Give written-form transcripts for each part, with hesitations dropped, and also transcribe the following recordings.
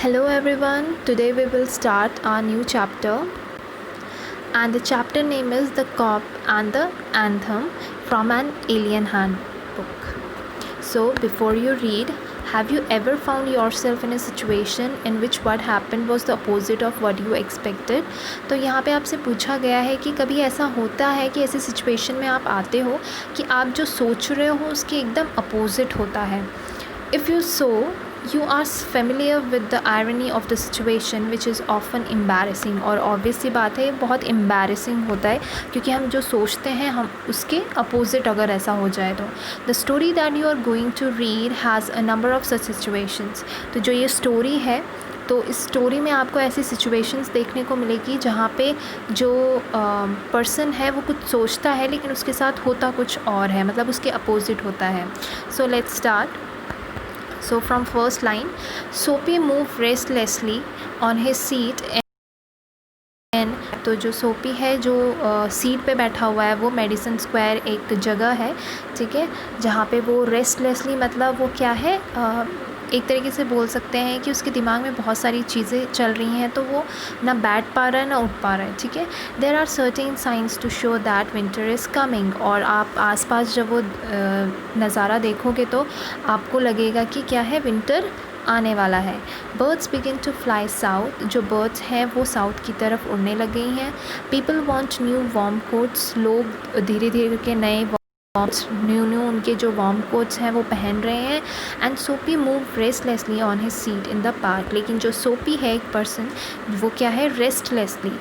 Hello everyone, today we will start our new chapter, and the chapter name is The Cop and the Anthem from an Alien Handbook. So before you read, have you ever found yourself in a situation in which what happened was the opposite of what you expected? तो यहाँ पे आपसे पूछा गया है कि कभी ऐसा होता है कि ऐसी सिचुएशन में आप आते हो कि आप जो सोच रहे हो उसके एकदम अपोजिट होता है. If you so, you are familiar with the irony of the situation which is often embarrassing. और obvious सी बात है, बहुत embarrassing होता है क्योंकि हम जो सोचते हैं हम उसके opposite अगर ऐसा हो जाए तो. The story that you are going to read has a number of such situations. तो जो ये story है तो इस स्टोरी में आपको ऐसी सिचुएशंस देखने को मिलेगी जहाँ पे जो पर्सन है वो कुछ सोचता है लेकिन उसके साथ होता कुछ और है, मतलब उसके अपोजिट होता है. So let's start. So from first line, Soapy moved restlessly on his seat and तो जो सोपी है जो सीट पे बैठा हुआ है वो मेडिसन स्क्वायर एक जगह है, ठीक है, जहाँ पे वो रेस्टलेसली मतलब वो क्या है, एक तरीके से बोल सकते हैं कि उसके दिमाग में बहुत सारी चीज़ें चल रही हैं तो वो ना बैठ पा रहा है ना उठ पा रहा है, ठीक है. There are certain signs to show that winter is coming. और आप आसपास जब वो नज़ारा देखोगे तो आपको लगेगा कि क्या है, विंटर आने वाला है. Birds begin to fly south. जो बर्ड्स हैं वो साउथ की तरफ उड़ने लग गई हैं. People want new warm coats. लोग धीरे धीरे के नए न्यू उनके जो वार्म कोट्स हैं वो पहन रहे हैं. एंड सोपी move restlessly on his seat in the park. लेकिन जो सोपी है एक पर्सन वो क्या है, रेस्टलेसली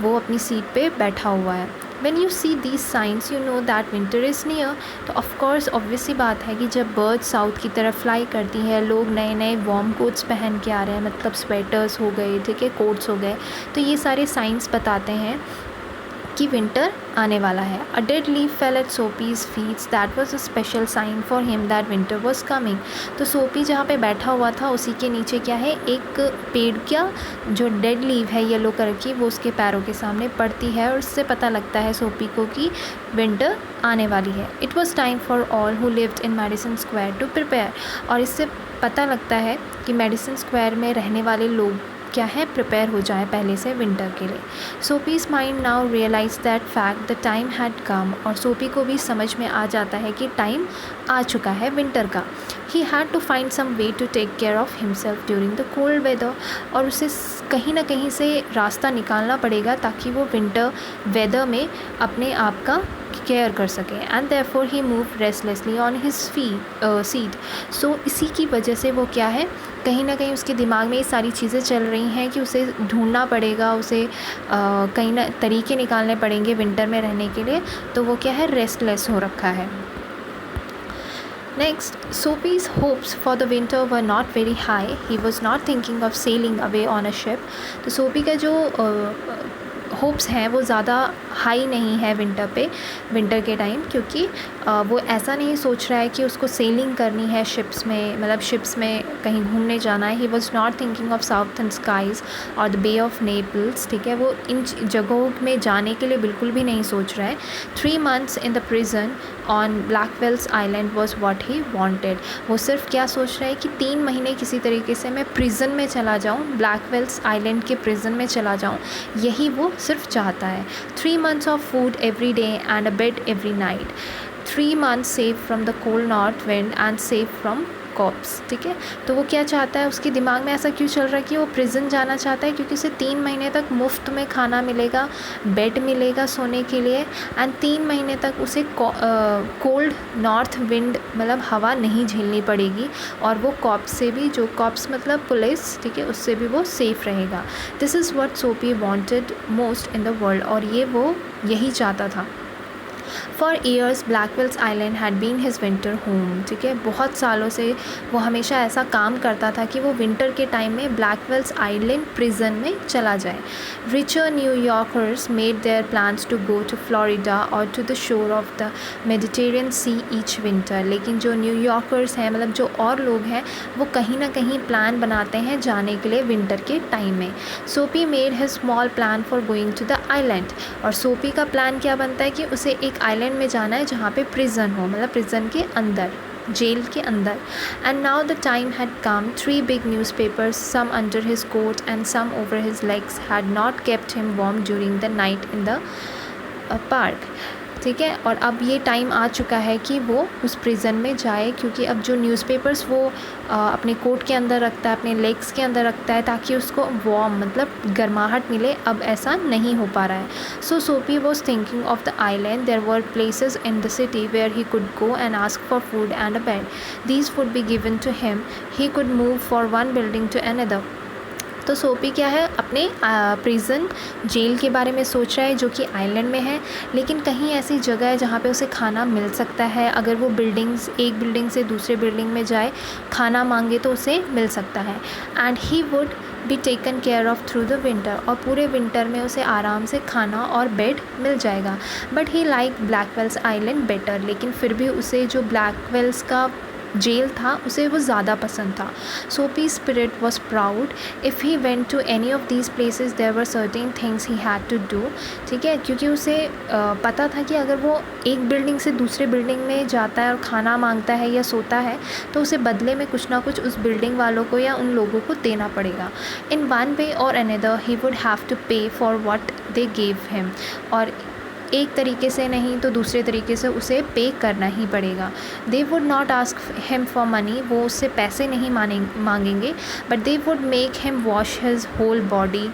वो अपनी सीट पे बैठा हुआ है. When you see these signs you know that winter is near. तो ऑफ कोर्स ऑब्वियस सी बात है कि जब बर्ड्स साउथ की तरफ फ्लाई करती हैं, लोग नए नए वार्म कोट्स पहन के आ रहे हैं, मतलब स्वेटर्स हो गए, ठीक है, कोट्स हो गए, तो ये सारे साइंस बताते हैं कि विंटर आने वाला है. A dead leaf fell at Soapy's feets. That was a special sign for him that winter was coming. तो सोपी जहाँ पे बैठा हुआ था उसी के नीचे क्या है, एक पेड़ का जो डेड लीव है येलो कलर की वो उसके पैरों के सामने पड़ती है और इससे पता लगता है सोपी को कि विंटर आने वाली है. It was time for all who lived in Madison Square to prepare. और इससे पता लगता है कि मेडिसन स्क्वायर में रहने वाले लोग क्या है, प्रिपेयर हो जाए पहले से विंटर के लिए. Soapy's mind now realize that fact the time had come. और सोपी को भी समझ में आ जाता है कि टाइम आ चुका है विंटर का. He had to find some way to take care of himself during the cold weather. और उसे कहीं ना कहीं से रास्ता निकालना पड़ेगा ताकि वो विंटर वेदर में अपने आप का केयर कर सके. And therefore he move restlessly on his seat. So इसी की वजह से वो क्या है, कहीं ना कहीं उसके दिमाग में ये सारी चीज़ें चल रही हैं कि उसे ढूंढना पड़ेगा, उसे कहीं ना तरीके निकालने पड़ेंगे विंटर में रहने के लिए. तो वो क्या है, रेस्टलेस हो रखा है. Next, Soapy's hopes for the winter were not very high. He was not thinking of sailing away on a ship. तो सोपी का जो होप्स हैं वो ज़्यादा हाई नहीं है विंटर के टाइम, क्योंकि वो ऐसा नहीं सोच रहा है कि उसको सेलिंग करनी है शिप्स में, मतलब शिप्स में कहीं घूमने जाना है. He was not thinking of southern skies और द बे ऑफ नेपल्स, ठीक है, वो इन जगहों में जाने के लिए बिल्कुल भी नहीं सोच रहा है. 3 months in the prison on Blackwell's Island was what he wanted. वो सिर्फ क्या सोच रहा है कि 3 महीने किसी तरीके से मैं प्रिजन में चला जाऊँ, ब्लैकवेल्स आइलैंड के प्रिजन में चला जाऊँ, यही वो सिर्फ चाहता है. 3 months of food every day and a bed every night. 3 months safe from the cold north wind and safe from cops, ठीक है. तो वो क्या चाहता है, उसके दिमाग में ऐसा क्यों चल रहा है कि वो प्रिजन जाना चाहता है, क्योंकि उसे 3 महीने तक मुफ्त में खाना मिलेगा, बेड मिलेगा सोने के लिए, एंड 3 महीने तक उसे कोल्ड नॉर्थ विंड मतलब हवा नहीं झेलनी पड़ेगी, और वो कॉप्स से भी, जो कॉप्स मतलब पुलिस, ठीक है, उससे भी वो सेफ़ रहेगा. This is what Soapy wanted most in the world. और ये वो यही चाहता था. For years Blackwell's Island had been his winter home, ठीक है, बहुत सालों से वो हमेशा ऐसा काम करता था कि वो विंटर के टाइम में ब्लैकवेल्स आइलैंड प्रिजन में चला जाए. Richer New Yorkers made their plans to go to Florida और to the shore of the Mediterranean sea each winter. लेकिन जो न्यूयॉर्कर्स हैं, मतलब जो और लोग हैं, वो कहीं ना कहीं प्लान बनाते हैं जाने के लिए विंटर के टाइम में. Soapy made his small plan for going to the island. और सोपी का प्लान क्या बनता है कि उसे एक आइलैंड में जाना है जहाँ पे प्रिजन हो, मतलब प्रिजन के अंदर, जेल के अंदर। And now the time had come, 3 big newspapers, some under his coat and some over his legs, had not kept him warm during the night in the park. ठीक है, और अब ये टाइम आ चुका है कि वो उस प्रिज़न में जाए, क्योंकि अब जो न्यूज़पेपर्स वो अपने कोट के अंदर रखता है, अपने लेग्स के अंदर रखता है, ताकि उसको वार्म मतलब गर्माहट मिले, अब ऐसा नहीं हो पा रहा है। So Soapy was thinking of the island. There were places in the city where he could go and ask for food and a bed. These would be given to him. He could move for one building to another. तो Soapy क्या है, अपने prison jail के बारे में सोच रहा है जो कि आइलैंड में है, लेकिन कहीं ऐसी जगह है जहाँ पे उसे खाना मिल सकता है। अगर वो एक बिल्डिंग से दूसरे बिल्डिंग में जाए, खाना मांगे तो उसे मिल सकता है। And he would be taken care of through the winter, और पूरे विंटर में उसे आराम से खाना और बेड मिल जाएगा। But he like Blackwell's Island better, लेकिन फिर भी उसे जो ब्लैकवेल्स का जेल था उसे वो ज़्यादा पसंद था। Soapy spirit was proud. If he went to any of these places there were certain things he had to do. ठीक है, क्योंकि उसे पता था कि अगर वो एक बिल्डिंग से दूसरे बिल्डिंग में जाता है और खाना मांगता है या सोता है, तो उसे बदले में कुछ ना कुछ उस बिल्डिंग वालों को या उन लोगों को देना पड़ेगा। इन one way or another he would have to pay for what they gave him, और एक तरीके से नहीं तो दूसरे तरीके से उसे पे करना ही पड़ेगा। They would not ask him for money, वो उससे पैसे नहीं मांगेंगे, but they would make him wash his whole body.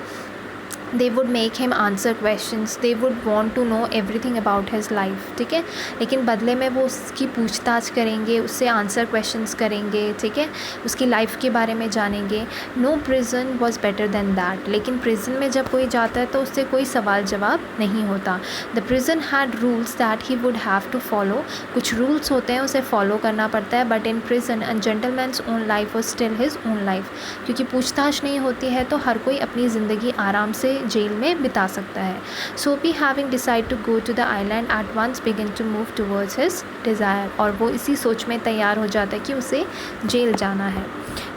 They would make him answer questions. They would want to know everything about his life. ठीक है, लेकिन बदले में वो उसकी पूछताछ करेंगे, उससे आंसर क्वेश्चंस करेंगे। ठीक है, उसकी लाइफ के बारे में जानेंगे। No prison was better than that, लेकिन प्रिजन में जब कोई जाता है तो उससे कोई सवाल जवाब नहीं होता। The prison had rules that he would have to follow, कुछ रूल्स होते हैं उसे फॉलो करना पड़ता है। But in prison a gentleman's own life was still his own life, क्योंकि पूछताछ नहीं होती है तो हर कोई अपनी ज़िंदगी आराम से जेल में बिता सकता है। Soapy having decide to go to the island at once begin to move towards his desire, और वो इसी सोच में तैयार हो जाता है कि उसे जेल जाना है।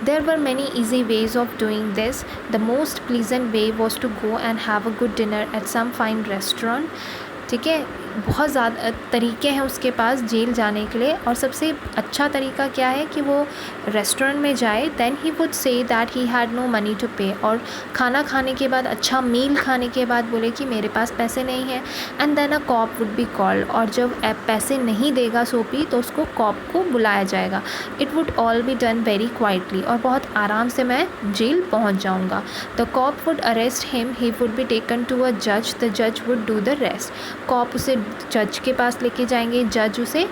There were many easy ways of doing this. The most pleasant way was to go and have a good dinner at some fine restaurant. ठीक है, बहुत ज़्यादा तरीके हैं उसके पास जेल जाने के लिए, और सबसे अच्छा तरीका क्या है कि वो रेस्टोरेंट में जाए। Then he would say that he had no money to pay, और खाना खाने के बाद, अच्छा मील खाने के बाद बोले कि मेरे पास पैसे नहीं हैं। And then a cop would be called, और जब पैसे नहीं देगा सोपी तो उसको कॉप को बुलाया जाएगा। It would all be done very quietly, और बहुत आराम से मैं जेल पहुंच जाऊंगा। The corp would arrest him, he would be taken to a जज, द जज would do the rest. Corp उसे जज के पास लेके जाएंगे, जज उसे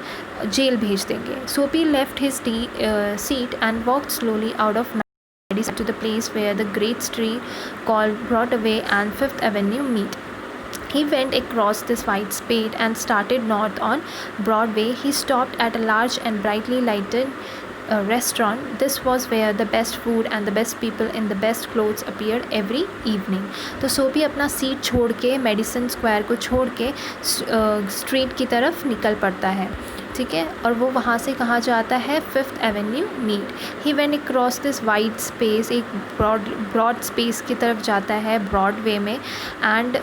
जेल भेज देंगे। सोपी left his seat and walked slowly out of Madison to the place where the great street called Broadway and Fifth Avenue meet. He went across this wide space and started north on Broadway. He stopped at a large and brightly lighted restaurant. This was where the best food and the best people in the best clothes appeared every evening. तो सोपी अपना seat छोड़ के, Madison Square को छोड़ के street की तरफ निकल पड़ता है। ठीक है, और वो वहाँ से कहाँ जाता है, Fifth Avenue meet. He went across this wide space, एक ब्रॉड स्पेस की तरफ जाता है, ब्रॉडवे में। एंड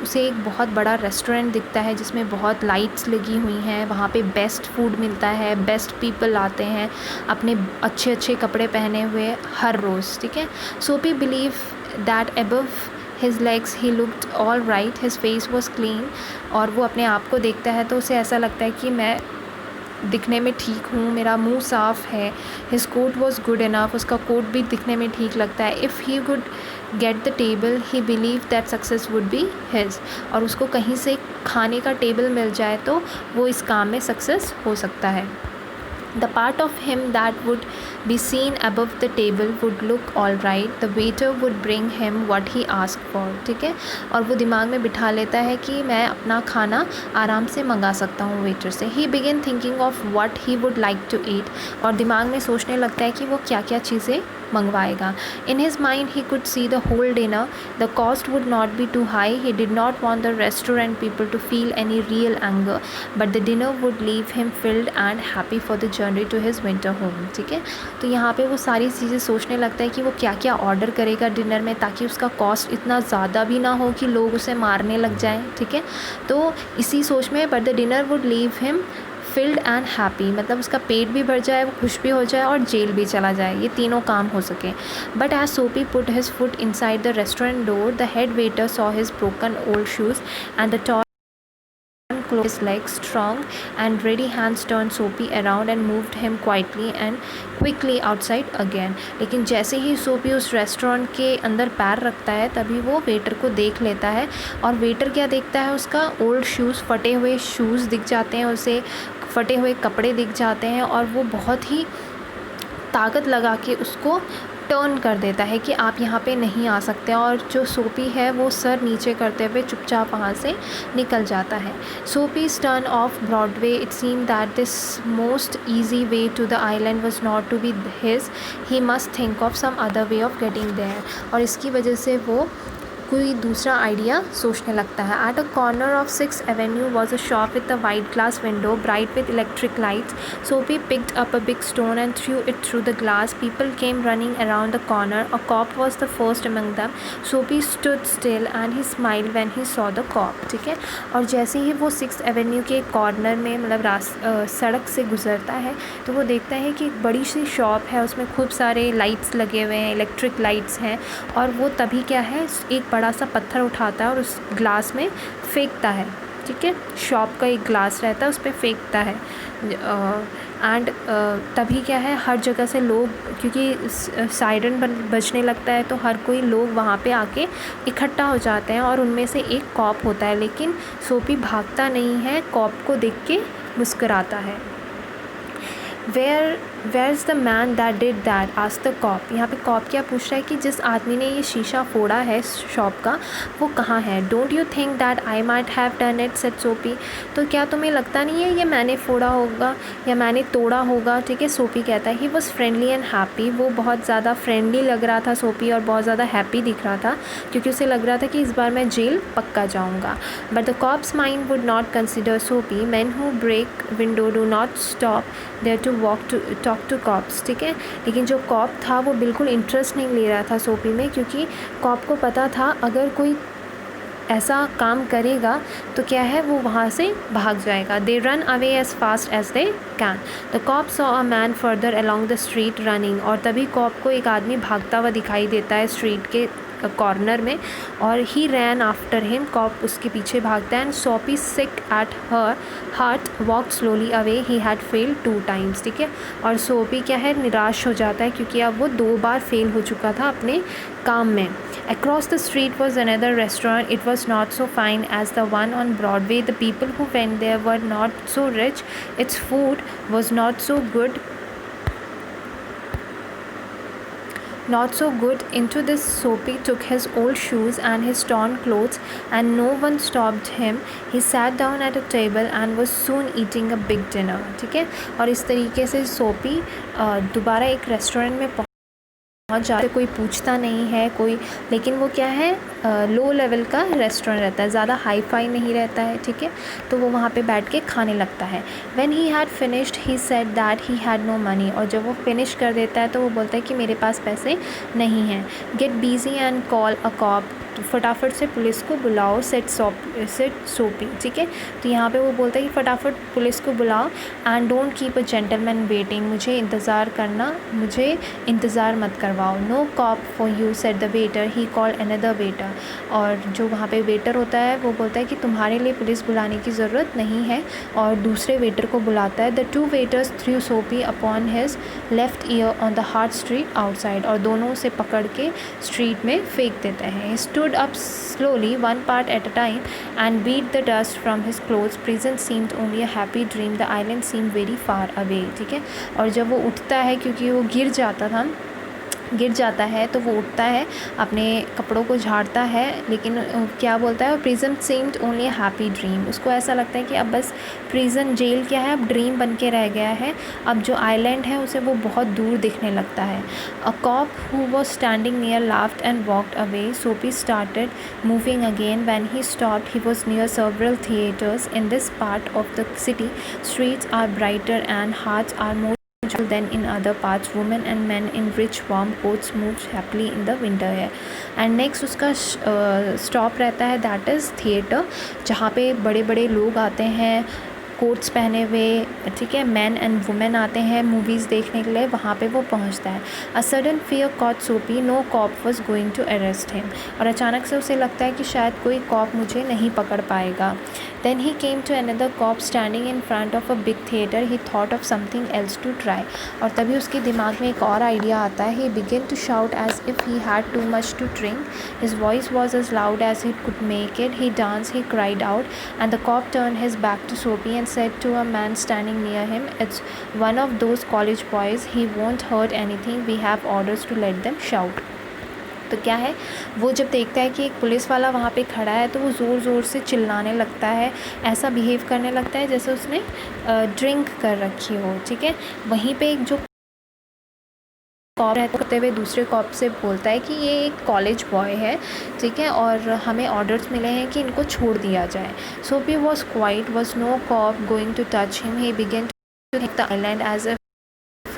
उसे एक बहुत बड़ा रेस्टोरेंट दिखता है जिसमें बहुत लाइट्स लगी हुई हैं। वहाँ पे बेस्ट फूड मिलता है, बेस्ट पीपल आते हैं अपने अच्छे अच्छे कपड़े पहने हुए हर रोज़। ठीक है, सोपी believe that above his legs he looked all right, his face was clean, और वो अपने आप को देखता है तो उसे ऐसा लगता है कि मैं दिखने में ठीक हूँ, मेरा मुंह साफ़ है। his coat was good enough, उसका कोट भी दिखने में ठीक लगता है। if he could get the table he believed that success would be his, और उसको कहीं से खाने का टेबल मिल जाए तो वो इस काम में सक्सेस हो सकता है। The part of him that would be seen above the table would look all right. The waiter would bring him what he asked for. ठीक है, और वो दिमाग में बिठा लेता है कि मैं अपना खाना आराम से मंगा सकता हूँ वेटर से। He began thinking of what he would like to eat, और दिमाग में सोचने लगता है कि वो क्या क्या चीज़ें मंगवाएगा। In his mind he could see the whole dinner. The cost would not be too high. He did not want the restaurant people to feel any real anger, but the dinner would leave him filled and happy for the journey to his winter home. ठीक है, तो यहाँ पे वो सारी चीज़ें सोचने लगता है कि वो क्या क्या ऑर्डर करेगा डिनर में, ताकि उसका कॉस्ट इतना ज़्यादा भी ना हो कि लोग उसे मारने लग जाएं। ठीक है, तो इसी सोच में, but the dinner would leave him filled and happy, मतलब उसका पेट भी भर जाए, वो खुश भी हो जाए और जेल भी चला जाए, ये तीनों काम हो सके. बट एज सोपी put his foot inside the restaurant door, the head waiter saw his broken old shoes and the closed his legs. Strong and ready hands turned Soapy around and moved him quickly outside again. लेकिन जैसे ही सोपी उस restaurant के अंदर पैर रखता है तभी वो वेटर को देख लेता है. और वेटर क्या देखता है, उसका ओल्ड शूज़, फटे हुए शूज़ दिख जाते हैं उसे, फटे हुए कपड़े दिख जाते हैं, और वो बहुत ही ताकत लगा के उसको टर्न कर देता है कि आप यहाँ पे नहीं आ सकते. और जो सोपी है वो सर नीचे करते हुए चुपचाप वहाँ से निकल जाता है. Soapy's turn off Broadway. It seem that this most easy way to the island was not to be his. He must think of some other way of getting there. और इसकी वजह से वो कोई दूसरा आइडिया सोचने लगता है. At a corner of 6th Avenue was a shop with a white glass window bright with electric lights. Soapy picked up a big stone and threw it through the glass. People came running around the corner. A cop was the first among them. Soapy stood still and he smiled when he saw the cop. ठीक है. और जैसे ही वो 6th Avenue के corner में मतलब सड़क से गुजरता है तो वो देखता है कि एक बड़ी सी शॉप है, उसमें खूब सारे लाइट्स लगे हुए हैं, इलेक्ट्रिक लाइट्स हैं. और वो तभी क्या है, एक बड़ा सा पत्थर उठाता है और उस ग्लास में फेंकता है. ठीक है, शॉप का एक ग्लास रहता है उस पर फेंकता है. एंड तभी क्या है, हर जगह से लोग, क्योंकि सायरन बजने लगता है तो हर कोई लोग वहाँ पे आके इकट्ठा हो जाते हैं. और उनमें से एक कॉप होता है, लेकिन सोपी भागता नहीं है, कॉप को देख के मुस्कुराता है. Where is the man that did that, asked the cop. यहाँ पे कॉप क्या पूछ रहा है कि जिस आदमी ने ये शीशा फोड़ा है शॉप का, वो कहाँ है. Don't you think that I might have done it, said सोपी. तो क्या तुम्हें लगता नहीं है ये मैंने फोड़ा होगा या मैंने तोड़ा होगा. ठीक है, सोपी कहता है. He was friendly and happy. वो बहुत ज़्यादा फ्रेंडली लग रहा था सोपी, और बहुत ज़्यादा हैप्पी दिख रहा था, क्योंकि उसे लग रहा था कि इस बार मैं जेल पक्का जाऊँगा. But the cops mind would not consider Soapy. Man who break window do not stop there to talk to cops. ठीक है, लेकिन जो कॉप था वो बिल्कुल इंटरेस्ट नहीं ले रहा था सोपी में, क्योंकि कॉप को पता था अगर कोई ऐसा काम करेगा तो क्या है, वो वहाँ से भाग जाएगा. They run away as fast as they can. The cop saw a man further along the street running. और तभी कॉप को एक आदमी भागता हुआ दिखाई देता है स्ट्रीट के कॉर्नर में, और he ran after him. Cop उसके पीछे भागता है. And Soapy sick at her heart walk slowly away. He had failed 2 times. ठीक है, और सोपी क्या है, निराश हो जाता है, क्योंकि अब वो 2 बार फेल हो चुका था अपने काम में. Across the street was another restaurant. It was not so fine as the one on Broadway. The people who went there were not so rich. Its food was not so good. Into this, Soapy took his old shoes and his torn clothes, and no one stopped him. He sat down at a table and was soon eating a big dinner. ठीक है, और इस तरीके से सोपी दोबारा एक restaurant में पहुँच जाते. कोई पूछता नहीं है कोई, लेकिन वो क्या है, लो लेवल का रेस्टोरेंट रहता है, ज़्यादा हाई फाई नहीं रहता है. ठीक है, तो वो वहाँ पे बैठ के खाने लगता है. When he had finished he said that he had no money. और जब वो फिनिश कर देता है तो वो बोलता है कि मेरे पास पैसे नहीं हैं. Get busy and call a corp. फटाफट से पुलिस को बुलाओ, सेट सोपी. ठीक है, तो यहाँ पे वो बोलता है कि फटाफट पुलिस को बुलाओ. And don't keep a gentleman waiting. मुझे इंतज़ार मत करवाओ. No cop for you, said the waiter. He call another waiter. और जो वहाँ पे वेटर होता है वो बोलता है कि तुम्हारे लिए पुलिस बुलाने की ज़रूरत नहीं है, और दूसरे वेटर को बुलाता है. द 2 waiters थ्रू सोपी upon his left ear on the hard street outside. और दोनों से पकड़ के स्ट्रीट में फेंक देते हैं. Stood up slowly, one part at a time, and beat the dust from his clothes. Prison seemed only a happy dream. The island seemed very far away. ठीक है, और जब वो उठता है, क्योंकि वो गिर जाता है तो वो उठता है, अपने कपड़ों को झाड़ता है, लेकिन क्या बोलता है, prison seemed only a happy dream. उसको ऐसा लगता है कि अब बस प्रिजन, जेल क्या है, अब ड्रीम बन के रह गया है. अब जो आइलैंड है उसे वो बहुत दूर दिखने लगता है. A cop who was standing near laughed and walked away. Soapy started moving again. When he stopped he was near several theatres. In this part of the city, streets are brighter and hearts are more than in other parts. Women and men in rich warm coats moved happily in the winter air. And next उसका stop रहता है, that is theatre, जहाँ पे बड़े बड़े लोग आते हैं, कोट्स पहने हुए, ठीक है, मैन एंड वुमेन आते हैं मूवीज़ देखने के लिए, वहाँ पे वो पहुँचता है। A sudden fear caught Soapy, no cop was going to arrest him, और अचानक से उसे लगता है कि शायद कोई कॉप मुझे नहीं पकड़ पाएगा। Then he came to another cop standing in front of a big theatre, he thought of something else to try, और तभी उसके दिमाग में एक और आइडिया आता है। He begin to shout as if he had too much to drink, his voice was as loud as he could make it, he dance, he cried out, and the cop turn his back to Soapy and said to a man standing near him, it's one of those college boys, he won't hurt anything, we have orders to let them shout. तो क्या है, वो जब देखता है कि एक police वाला वहाँ पे खड़ा है तो वो ज़ोर ज़ोर से चिल्लाने लगता है, ऐसा बिहेव करने लगता है जैसे उसने ड्रिंक कर रखी हो, ठीक है। वहीं पे एक जो कॉप रहते हुए दूसरे कॉप से बोलता है कि ये एक कॉलेज बॉय है, ठीक है, और हमें ऑर्डर्स मिले हैं कि इनको छोड़ दिया जाए। Soapy was quiet, was no cop going to touch him, he began to think the island as a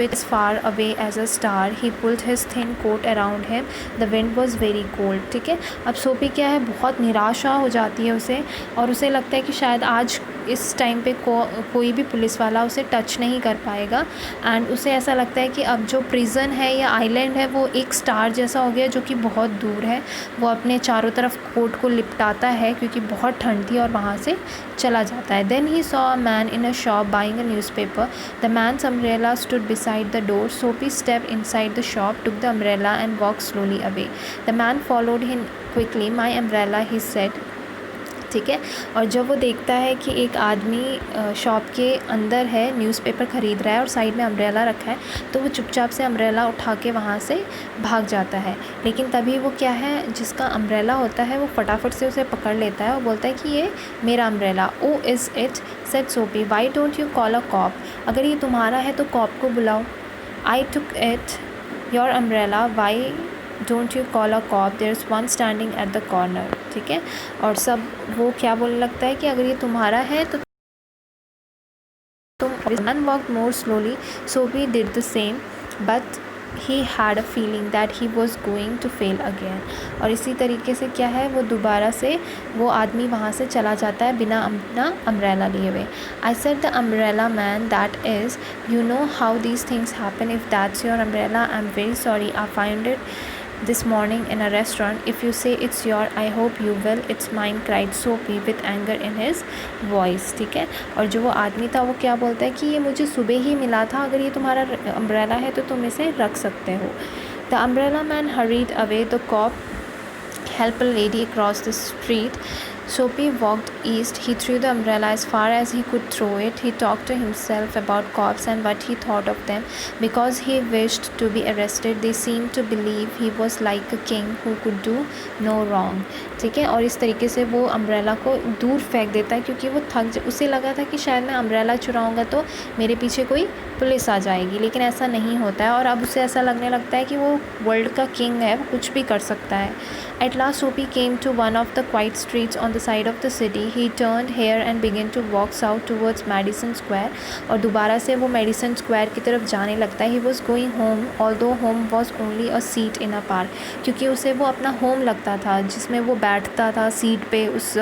as far away as a star, he pulled his thin coat around him, the wind was very cold, ठीक है। अब सोपी क्या है, बहुत निराशा हो जाती है उसे, और उसे लगता है कि शायद आज इस टाइम पे कोई भी पुलिस वाला उसे टच नहीं कर पाएगा, एंड उसे ऐसा लगता है कि अब जो प्रिजन है या आइलैंड है वो एक स्टार जैसा हो गया जो कि बहुत दूर है। वो अपने चारों तरफ कोट को लिपटाता है क्योंकि बहुत ठंड थी, और वहाँ से चला जाता है। Then he saw a man in a shop buying a newspaper, the man's umbrella stood beside the door. Soapy stepped inside the shop, took the umbrella and walked slowly away. The man followed him quickly. My umbrella, he said. ठीक है, और जब वो देखता है कि एक आदमी शॉप के अंदर है, न्यूज़पेपर ख़रीद रहा है और साइड में अम्ब्रेला रखा है, तो वो चुपचाप से अम्ब्रेला उठा के वहाँ से भाग जाता है। लेकिन तभी वो क्या है, जिसका अम्ब्रेला होता है वो फटाफट से उसे पकड़ लेता है और बोलता है कि ये मेरा umbrella. Oh is it, said Soapy, why don't you call a cop, अगर ये तुम्हारा है तो कॉप को बुलाओ। I took it your umbrella, why don't you call a cop, there is one standing at the corner, ठीक है। और सब वो क्या बोलने लगता है कि अगर ये तुम्हारा है तो तुम। Man walk more slowly, Soapy did the same, but he had a feeling that he was going to fail again, और इसी तरीके से क्या है, वो दोबारा से वो आदमी वहाँ से चला जाता है बिना अपना अम्ब्रेला लिए हुए। I said the umbrella man, that is, you know how these things happen, if that's your umbrella I am very sorry, I found it this morning in a restaurant, if you say it's your, I hope you will, it's mine, cried Soapy with anger in his voice, ठीक है। और जो वो आदमी था वो क्या बोलता है कि ये मुझे सुबह ही मिला था, अगर ये तुम्हारा अम्ब्रेला है तो तुम इसे रख सकते हो। The umbrella man hurried away, the cop helped a lady across the street. Soapy walked east. He threw the umbrella as far as he could throw it. He talked to himself about cops and what he thought of them. Because he wished to be arrested, they seemed to believe he was like a king who could do no wrong. ठीक है, और इस तरीके से वो umbrella को दूर फेंक देता है क्योंकि वो उसे लगा था कि शायद मैं अम्ब्रेला चुराऊँगा तो मेरे पीछे कोई पुलिस आ जाएगी, लेकिन ऐसा नहीं होता है, और अब उसे ऐसा लगने लगता है कि वो वर्ल्ड का किंग है, वो कुछ भी कर सकता है। At last Soapy came to one of the quiet streets on the side of the city. He turned here and began to walk south towards Madison Square. और दोबारा से वो मेडिसन स्क्वायर की तरफ जाने लगता है। He was going home, although home was only a seat in a park. क्योंकि उसे वो अपना होम लगता था, जिसमें वो बैठता था सीट पे उस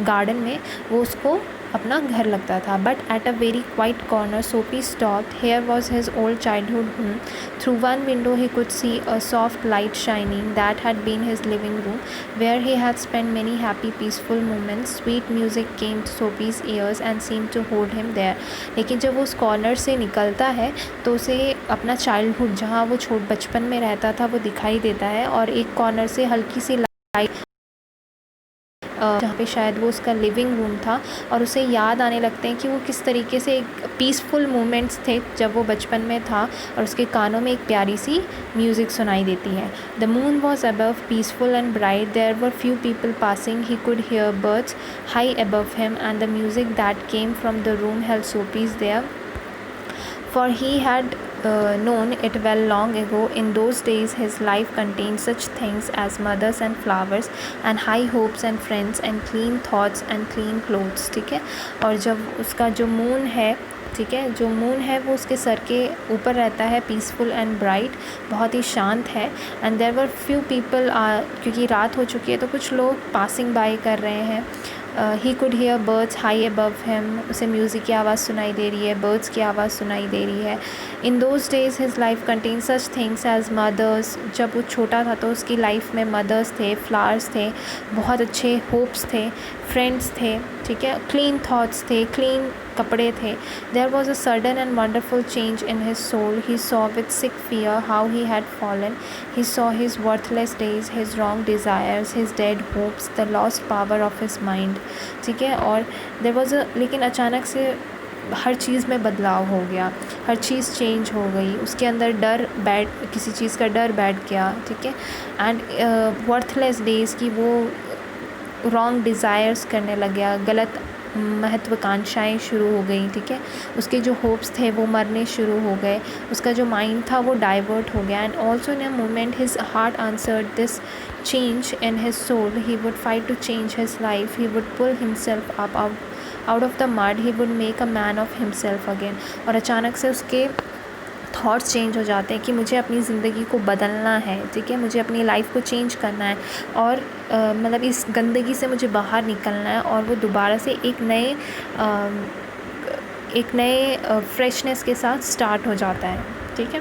गार्डन में, वो उसको अपना घर लगता था। But at a very quiet corner Soapy stopped. Here was his old childhood home. Through one window he could see a soft light shining that had been his living room, where he had spend many happy peaceful moments. Sweet music came to Soapy's ears and seem to hold him there. लेकिन जब वो उस corner से निकलता है तो उसे अपना चाइल्डहुड, जहाँ वो बचपन में रहता था, वो दिखाई देता है, और एक कॉर्नर से हल्की सी लाइट जहाँ पे शायद वो उसका लिविंग रूम था, और उसे याद आने लगते हैं कि वो किस तरीके से एक पीसफुल मोमेंट्स थे जब वो बचपन में था, और उसके कानों में एक प्यारी सी म्यूज़िक सुनाई देती है। The moon was above peaceful and bright, there were few people passing, he could hear birds high above him and the music that came from the room held Soapy's there, for he had known it well long ago. In those days his life contained such things as mothers and flowers and high hopes and friends and clean thoughts and clean clothes, ठीक है। और जब उसका जो moon है, ठीक है, जो मून है वो उसके सर के ऊपर रहता है, पीसफुल एंड ब्राइट, बहुत ही शांत है। And there were few people, क्योंकि रात हो चुकी है तो कुछ लोग पासिंग बाय कर रहे हैं, he could hair birds high above him, उसे म्यूज़िक की आवाज़ सुनाई दे रही है, बर्ड्स की आवाज़ सुनाई दे रही है. In those days his life contain such things as mothers. जब वो छोटा था तो उसकी लाइफ में मदर्स थे, फ्लावर्स थे, बहुत अच्छे होप्स थे, फ्रेंड्स थे, ठीक है, क्लीन थॉट्स थे, क्लीन कपड़े थे. There was a sudden and wonderful change in his soul. He saw with sick fear how he had fallen. He saw his worthless days, his wrong desires, his dead hopes, the lost power of his mind. ठीक है, और there was अ, लेकिन अचानक से हर चीज़ में बदलाव हो गया, हर चीज़ चेंज हो गई. उसके अंदर डर बैठ, किसी चीज़ का डर बैठ गया. ठीक है, एंड वर्थलेस डेज़ की वो रॉन्ग डिज़ायर्स करने लग गया, गलत महत्वाकांक्षाएँ शुरू हो गई. ठीक है, उसके जो होप्स थे वो मरने शुरू हो गए, उसका जो माइंड था वो डाइवर्ट हो गया. And also in a moment his heart answered this change in his soul. He would fight to change his life. He would pull himself up out of the mud. He would make a man of himself again. और अचानक से उसके thoughts change हो जाते हैं कि मुझे अपनी ज़िंदगी को बदलना है. ठीक है, मुझे अपनी लाइफ को चेंज करना है और मतलब इस गंदगी से मुझे बाहर निकलना है और वो दोबारा से एक नए फ्रेशनेस के साथ स्टार्ट हो जाता है. ठीक है,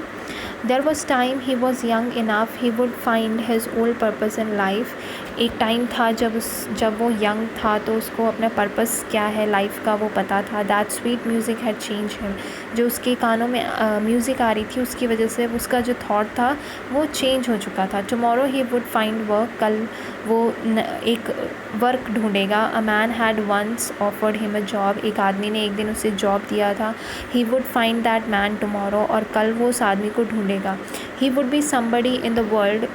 there was time he was young enough he would find his old purpose in life. एक टाइम था जब वो यंग था तो उसको अपना पर्पस क्या है लाइफ का वो पता था. That sweet music had change him. जो उसके कानों में म्यूज़िक आ रही थी उसकी वजह से उसका जो थॉट था वो चेंज हो चुका था. Tomorrow he would find work. कल वो एक वर्क ढूंढेगा. A man had once offered him a job. एक आदमी ने एक दिन उसे जॉब दिया था. He would find that man tomorrow. और कल वो उस आदमी को ढूंढेगा. He would be somebody in the world.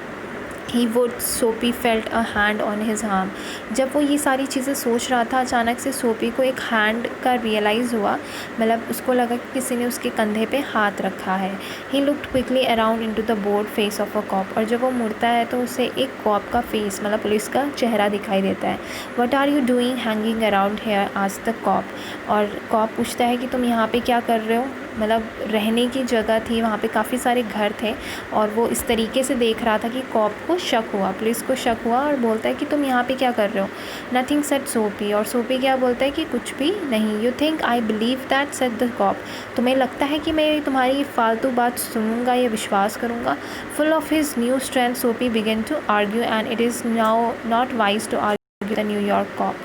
He would Soapy felt a hand on his arm. जब वो ये सारी चीज़ें सोच रहा था अचानक से सोपी को एक हैंड का रियलाइज़ हुआ. मतलब उसको लगा कि किसी ने उसके कंधे पे हाथ रखा है. He looked quickly around into the board face of a cop. और जब वो मुड़ता है तो उसे एक कॉप का फेस मतलब पुलिस का चेहरा दिखाई देता है. What are you doing hanging around here asked the cop. और कॉप पूछता है कि तुम यहाँ पे क्या कर रहे हो. मतलब रहने की जगह थी, वहाँ पे काफ़ी सारे घर थे और वो इस तरीके से देख रहा था कि कॉप को शक हुआ, पुलिस को शक हुआ और बोलता है कि तुम यहाँ पे क्या कर रहे हो. नथिंग सेड सोपी. और सोपी क्या बोलता है कि कुछ भी नहीं. You think I believe that said the cop. तुम्हें लगता है कि मैं तुम्हारी फालतू बात सुनूंगा या विश्वास करूँगा. Full of his new strength Soapy began to argue and it is now not wise to argue the New York cop.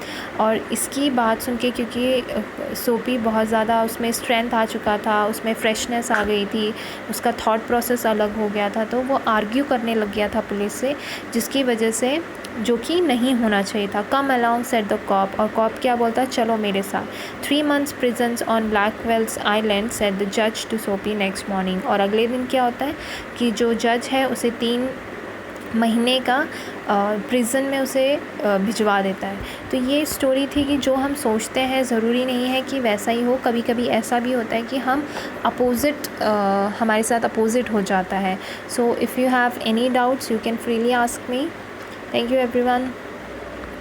और इसकी बात सुन के क्योंकि सोपी बहुत ज़्यादा उसमें स्ट्रेंथ आ चुका था, उसमें फ्रेशनेस आ गई थी, उसका थॉट प्रोसेस अलग हो गया था, तो वो आर्ग्यू करने लग गया था पुलिस से, जिसकी वजह से जो कि नहीं होना चाहिए था. Come along said the cop. और कॉप क्या बोलता है, चलो मेरे साथ. 3 months prison on Blackwell's Island said the जज टू सोपी नेक्स्ट मॉर्निंग. और अगले दिन क्या होता है कि जो जज है उसे 3 महीने का प्रिज़न में उसे भिजवा देता है. तो ये स्टोरी थी कि जो हम सोचते हैं ज़रूरी नहीं है कि वैसा ही हो. कभी कभी ऐसा भी होता है कि हम हमारे साथ अपोज़िट हो जाता है. So if you have any doubts you can freely ask me. Thank you everyone.